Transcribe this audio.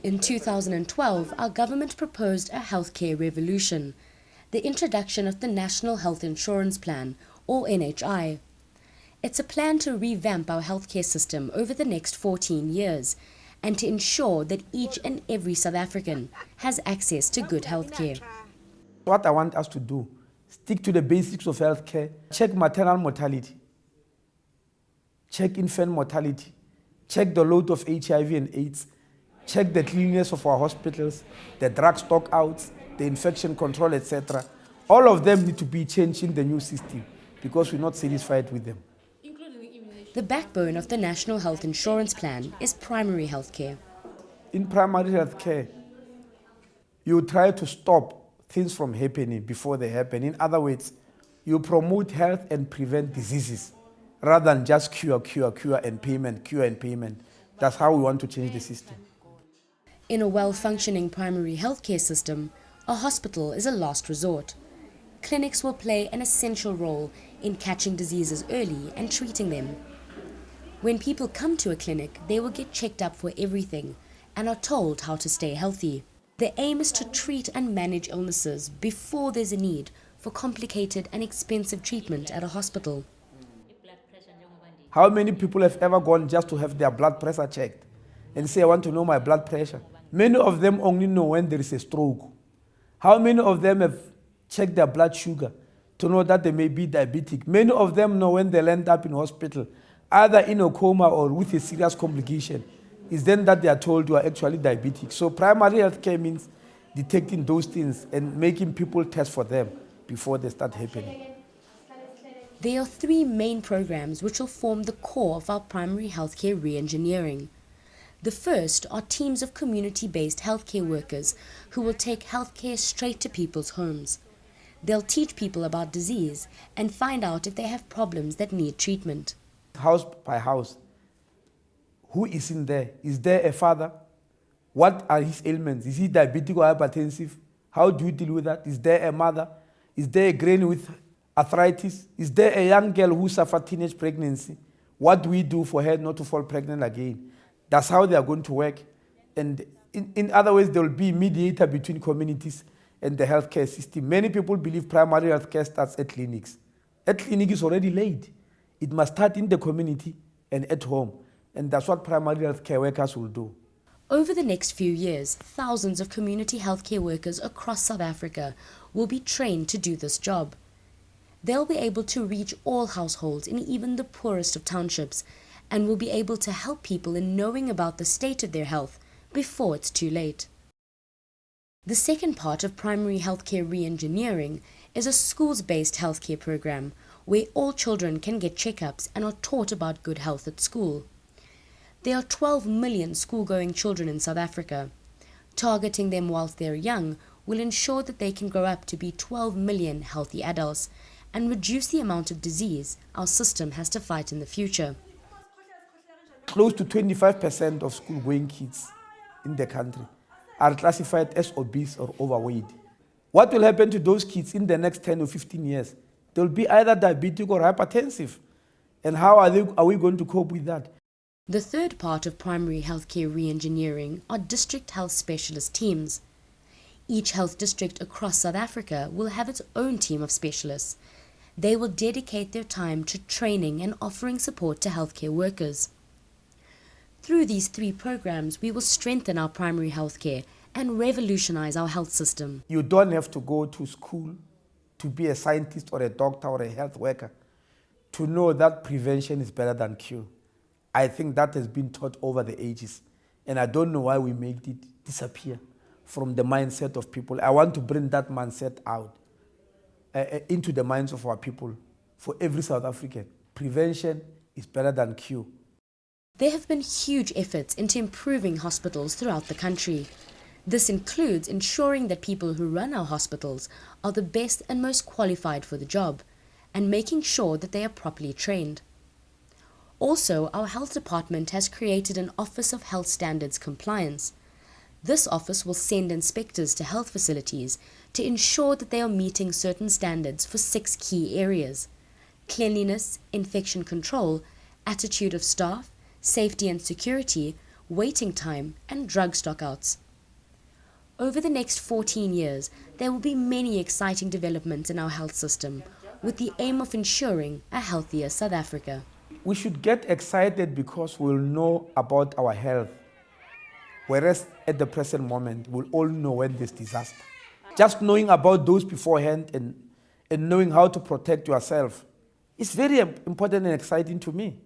In 2012, our government proposed a healthcare revolution, the introduction of the National Health Insurance Plan, or NHI. It's a plan to revamp our healthcare system over the next 14 years and to ensure that each and every South African has access to good healthcare. What I want us to do, stick to the basics of healthcare, check maternal mortality, check infant mortality, check the load of HIV and AIDS, check the cleanliness of our hospitals, the drug stock outs, the infection control, etc. All of them need to be changed in the new system because we're not satisfied with them. The backbone of the National Health Insurance Plan is primary healthcare. In primary healthcare, you try to stop things from happening before they happen. In other words, you promote health and prevent diseases rather than just cure and payment. That's how we want to change the system. In a well-functioning primary healthcare system, a hospital is a last resort. Clinics will play an essential role in catching diseases early and treating them. When people come to a clinic, they will get checked up for everything and are told how to stay healthy. The aim is to treat and manage illnesses before there's a need for complicated and expensive treatment at a hospital. How many people have ever gone just to have their blood pressure checked and say, I want to know my blood pressure? Many of them only know when there is a stroke. How many of them have checked their blood sugar to know that they may be diabetic? Many of them know when they'll end up in hospital, either in a coma or with a serious complication. It's then that they are told you are actually diabetic. So primary health care means detecting those things and making people test for them before they start happening. There are three main programs which will form the core of our primary healthcare re-engineering. The first are teams of community-based healthcare workers who will take healthcare straight to people's homes. They'll teach people about disease and find out if they have problems that need treatment. House by house, who is in there? Is there a father? What are his ailments? Is he diabetic or hypertensive? How do you deal with that? Is there a mother? Is there a granny with arthritis? Is there a young girl who suffered teenage pregnancy? What do we do for her not to fall pregnant again? That's how they are going to work. And in other ways, there will be a mediator between communities and the healthcare system. Many people believe primary healthcare starts at clinics. At clinic is already late. It must start in the community and at home. And that's what primary healthcare workers will do. Over the next few years, thousands of community healthcare workers across South Africa will be trained to do this job. They'll be able to reach all households in even the poorest of townships and will be able to help people in knowing about the state of their health before it's too late. The second part of primary healthcare re-engineering is a schools-based healthcare program where all children can get checkups and are taught about good health at school. There are 12 million school-going children in South Africa. Targeting them whilst they're young will ensure that they can grow up to be 12 million healthy adults and reduce the amount of disease our system has to fight in the future. Close to 25% of school-going kids in the country are classified as obese or overweight. What will happen to those kids in the next 10 or 15 years? They'll be either diabetic or hypertensive. And how are we going to cope with that? The third part of primary healthcare re-engineering are district health specialist teams. Each health district across South Africa will have its own team of specialists. They will dedicate their time to training and offering support to healthcare workers. Through these three programs, we will strengthen our primary healthcare and revolutionize our health system. You don't have to go to school to be a scientist or a doctor or a health worker to know that prevention is better than cure. I think that has been taught over the ages, and I don't know why we made it disappear from the mindset of people. I want to bring that mindset out into the minds of our people for every South African. Prevention is better than cure. There have been huge efforts into improving hospitals throughout the country. This includes ensuring that people who run our hospitals are the best and most qualified for the job, and making sure that they are properly trained. Also, our health department has created an Office of Health Standards Compliance. This office will send inspectors to health facilities to ensure that they are meeting certain standards for 6 key areas: cleanliness, infection control, attitude of staff, safety and security, waiting time, and drug stockouts. Over the next 14 years, there will be many exciting developments in our health system, with the aim of ensuring a healthier South Africa. We should get excited because we'll know about our health, whereas at the present moment, we'll all know when there's disaster. Just knowing about those beforehand and knowing how to protect yourself is very important and exciting to me.